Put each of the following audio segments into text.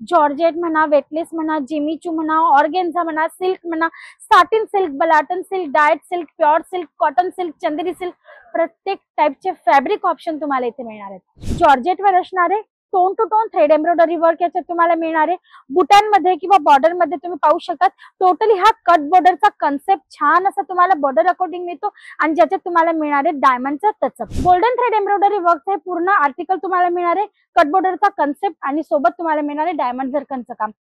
Georgette म्हणा, weightless म्हणा, Jimmy Choo म्हणा, ऑर्गेन्झा म्हणा, सिल्क म्हणा, साटिन सिल्क, बलाटन सिल्क, डायट silk, pure silk, cotton silk, Chanderi silk, प्रत्येक टाइपचे फॅब्रिक ऑप्शन तुम्हाला इथे मिळणार आहेत। जॉर्जेटवर असणारे tone to tone thread embroidery work याच्यात तुम्हाला मिळणार आहे। बुटांमध्ये किंवा बॉर्डर मध्ये तुम्ही पाहू शकता टोटली हा कट बॉर्डरचा कन्सेप्ट छान असा तुम्हाला बॉर्डर अकॉर्डिंग मिळतो आणि ज्याच्यात तुम्हाला मिळणार आहे डायमंडचा touch up. Golden thread embroidery work हे पूर्ण आर्टिकल तुम्हाला मिळणार आहे, कट बॉर्डरचा कन्सेप्ट आणि सोबत तुम्हाला मिळणार आहे डायमंड झरकनचं काम।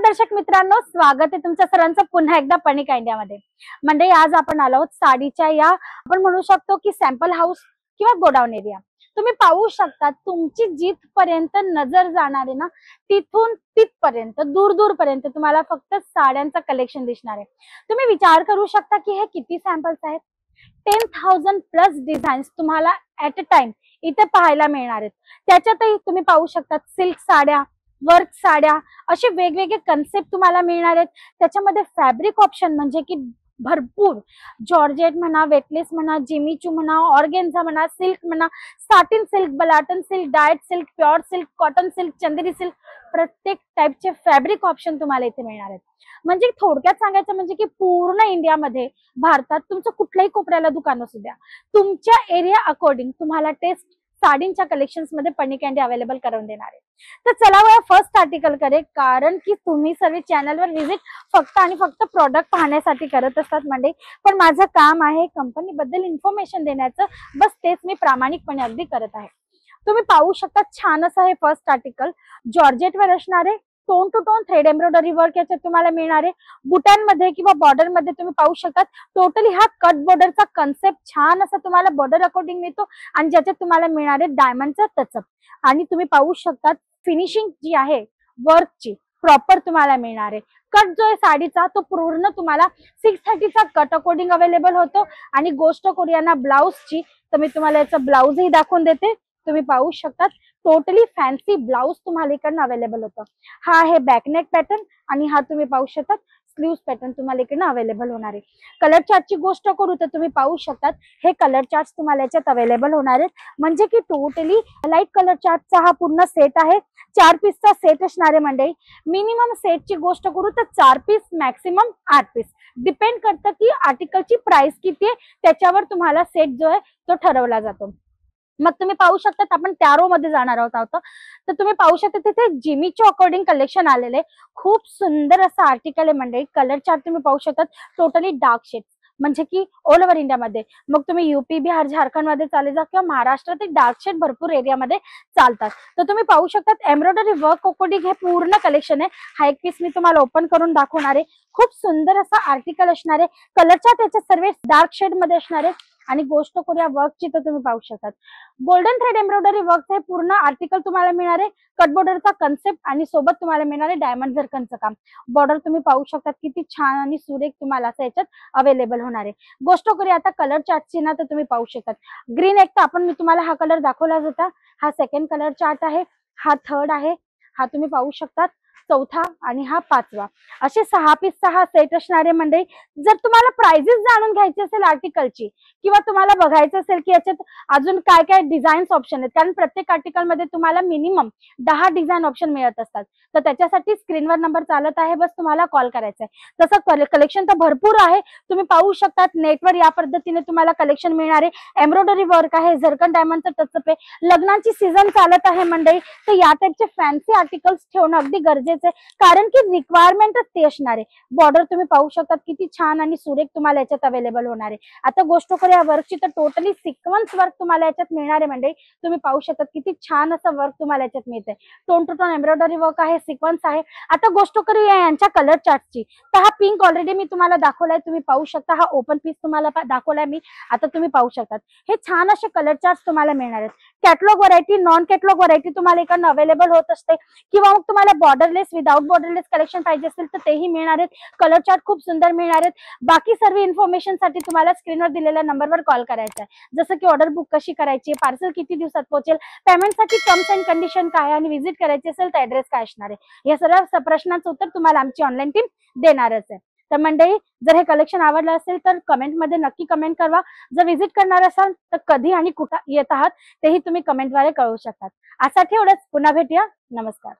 दर्शक मित्रांनो, स्वागत आहे तुमच्या सर्वांचं पुन्हा एकदा पणिका इंडियामध्ये। म्हणजे आज आपण आलो आहोत साडीच्या या आपण म्हणू शकतो की सॅम्पल हाऊस किंवा गोडाऊन एरिया। तुम्ही पाहू शकता तुमची जिथपर्यंत नजर जाणार आहे ना तिथून तिथपर्यंत दूर दूर पर्यंत तुम्हाला फक्त साड्यांचं कलेक्शन दिसणार आहे। तुम्ही विचार करू शकता की हे किती सॅम्पल्स आहेत। 10,000 प्लस डिझाईन्स तुम्हाला ऍट अ टाइम इथे पाहायला मिळणार आहेत। त्याच्यातही तुम्ही पाहू शकता सिल्क साड्या, वर्क साड्या, असे वेगवेगळे कन्सेप्ट तुम्हाला मिळणार आहेत। त्याच्यामध्ये फॅब्रिक ऑप्शन म्हणजे की भरपूर जॉर्जेट म्हणा, वेटलेस म्हणा, जिमीचू म्हणा, ऑर्गेन्झा म्हणा, सिल्क म्हणा, साटिन सिल्क, बलाटन सिल्क, डायट silk, pure silk, cotton silk, Chanderi silk, प्रत्येक टाइपचे फॅब्रिक ऑप्शन तुम्हाला इथे मिळणार आहेत। म्हणजे थोडक्यात सांगायचं म्हणजे की पूर्ण इंडियामध्ये भारतात तुमचं कुठल्याही कोपऱ्याला दुकान असू द्या, तुमच्या एरिया अकॉर्डिंग तुम्हाला टेस्ट साडींच्या कलेक्शन्स मध्ये पणिका इंडिया अवेलेबल करून देणार आहे। तर चला वया फर्स्ट आर्टिकल करे, कारण की तुम्ही सर्व चॅनलवर व्हिजिट फक्त आणि फक्त प्रोडक्ट पाहण्यासाठी करत असतात म्हणजे, पण माझं काम आहे कंपनी बद्दल इन्फॉर्मेशन देण्याचं, बस तेच मी प्रामाणिकपणे अगदी करत आहे। तुम्ही पाहू शकता छान असं हे फर्स्ट आर्टिकल जॉर्जेटवर असणारे tone to tone thread embroidery work याच्यात तुम्हाला मिळणार आहे। बुटांमध्ये किंवा बॉर्डर मध्ये तुम्ही पाहू शकता टोटली हा कट बॉर्डरचा कन्सेप्ट छान असा तुम्हाला बॉर्डर अकॉर्डिंग मिळतो आणि ज्याच्यात तुम्हाला मिळणार आहे डायमंडचा टचअप। आणि तुम्ही पाहू शकता फिनिशिंग जी आहे वर्कची प्रॉपर तुम्हाला मिळणार आहे। कट जो आहे साडीचा तो पूर्ण तुम्हाला 630चा कट अकॉर्डिंग अवेलेबल होतो। आणि गोष्ट कोरियाना ब्लाउजची तर मी तुम्हाला याचा ब्लाउजही दाखवून देते। तुम्ही पाहू शकता टोटली फॅन्सी ब्लाउज तुम्हाला इकडनं अवेलेबल होतं। हा आहे बॅकनेक पॅटर्न आणि हा तुम्ही पाहू शकता स्लीव्स पॅटर्न तुम्हाला इकडनं अवेलेबल होणार आहे। कलर चार्टची गोष्ट करू तर तुम्ही पाहू शकता हे कलर चार्ट तुम्हाला याच्यात अवेलेबल होणार आहेत। म्हणजे की टोटली लाईट कलर चार्टचा हा पूर्ण सेट आहे। 4 पीसचा सेट असणार आहे मंडळी। मिनिमम सेटची गोष्ट करू तर 4 पीस, मॅक्सिमम 8 पीस, डिपेंड करतं की आर्टिकलची प्राइस किती आहे त्याच्यावर तुम्हाला सेट जो आहे तो ठरवला जातो। मग तुम्ही पाहू शकता आपण टॅरो मध्ये जाणार आहोत। तर तुम्ही पाहू शकता तिथे जिमीचू अकॉर्डिंग कलेक्शन आलेले खूप सुंदर असं आर्टिकल आहे मंडळी। कलर चार्ट तुम्ही पाहू शकता टोटली डार्क शेड म्हणजे की ऑल ओव्हर इंडियामध्ये, मग तुम्ही यूपी, बिहार, झारखंड मध्ये चाले जा किंवा महाराष्ट्रातील डार्क शेड भरपूर एरियामध्ये चालतात। तर तुम्ही पाहू शकता एम्ब्रॉयडरी वर्क अकॉर्डिंग हे पूर्ण कलेक्शन आहे। हा एक पीस मी तुम्हाला ओपन करून दाखवणार आहे। खूप सुंदर असा आर्टिकल असणार आहे। कलर चार्ट याचे सर्व डार्क शेड मध्ये असणार आहे। आणि गोष्ट कोरिया वर्कची तर तुम्ही पाहू शकता गोल्डन थ्रेड एम्ब्रॉयडरी वर्क हे पूर्ण आर्टिकल तुम्हाला मिळणार आहे। कट बॉर्डरचा कन्सेप्ट आणि सोबत तुम्हाला मिळणार आहे डायमंड झरकनचं काम। बॉर्डर तुम्ही पाहू शकता किती छान आणि सुरेख तुम्हाला असं याच्यात अवेलेबल होणार आहे। गोष्ट करूया आता कलर चार्टची ना तर तुम्ही पाहू शकता ग्रीन एक तर आपण मी तुम्हाला हा कलर दाखवला होता, हा सेकंड कलर चार्ट आहे, हा थर्ड आहे, हा तुम्ही पाहू शकता चौथा आणि हा 5वा, असे 6 पीसचा हा सेट असणार आहे मंडळी। जर तुम्हाला प्राइजेस जाणून घ्यायची असेल आर्टिकलची किंवा तुम्हाला बघायचं असेल की याच्यात अजून काय काय डिझाईन्स ऑप्शन आहेत, कारण प्रत्येक आर्टिकल मध्ये तुम्हाला मिनिमम 10 डिझाईन ऑप्शन मिळत असतात, तर त्याच्यासाठी स्क्रीनवर नंबर चालत आहे, बस तुम्हाला कॉल करायचा आहे। तसं कलेक्शन तर भरपूर आहे। तुम्ही पाहू शकता नेटवर या पद्धतीने तुम्हाला कलेक्शन मिळणार आहे। एम्ब्रॉयडरी वर्क आहे, झरकन डायमंडचं टचअप आहे, लग्नाची सीझन चालत आहे मंडळी, तर या टाइपचे फॅन्सी आर्टिकल्स ठेवणं अगदी गरजेचं गरजेचं आहे, कारण की रिक्वायरमेंटच ती असणार आहे. बॉर्डर तुम्ही पाहू शकतात किती छान आणि सुरेख तुम्हाला याच्यात अवेलेबल होणार आहे. आता गोष्ट करूया वर्कची, तर टोटली सिक्वेन्स वर्क तुम्हाला याच्यात मिळणार आहे. म्हणजे तुम्ही पाहू शकता किती छान असं वर्क तुम्हाला याच्यात मिळतंय. Tone to tone embroidery work आहे, सिक्वेन्स आहे. आता गोष्ट करूया यांच्या कलर चार्टची, तर हा पिंक ऑलरेडी मी तुम्हाला दाखवलाय, तुम्ही पाहू शकता. हा ओपन पीस तुम्हाला दाखवलाय मी, आता तुम्ही पाहू शकतात. हे छान असे कलर चार्ट तुम्हाला मिळणार आहेत. Catalogue variety, non catalogue variety तुम्हाला इकडनं अवेलेबल होत असते, किंवा मग तुम्हाला बॉर्डरलेस विदाउट बॉर्डरलेस कलेक्शन पाहिजे असेल तर तेही मिळणार आहेत. कलर चार्ट खूप सुंदर मिळणार आहेत. बाकी सर्व इन्फॉर्मेशन साठी तुम्हाला स्क्रीनवर दिलेल्या नंबरवर कॉल करायचा आहे. जसं की ऑर्डर बुक कशी करायची, पार्सल किती दिवसात पोहोचेल, पेमेंटसाठी टर्म्स अँड कंडिशन काय, आणि व्हिजिट करायची असेल तर ऍड्रेस काय असणार आहे, या सर्व प्रश्नांचं उत्तर तुम्हाला आमची ऑनलाईन टीम देणारच आहे. तर मंडळी, जर हे कलेक्शन आवडलं असेल तर कमेंटमध्ये नक्की कमेंट करा. जर व्हिजिट करणार असाल तर कधी आणि कुठं येत आहात तेही तुम्ही कमेंटद्वारे कळवू शकतात. आजसाठी एवढंच, पुन्हा भेटूया. नमस्कार.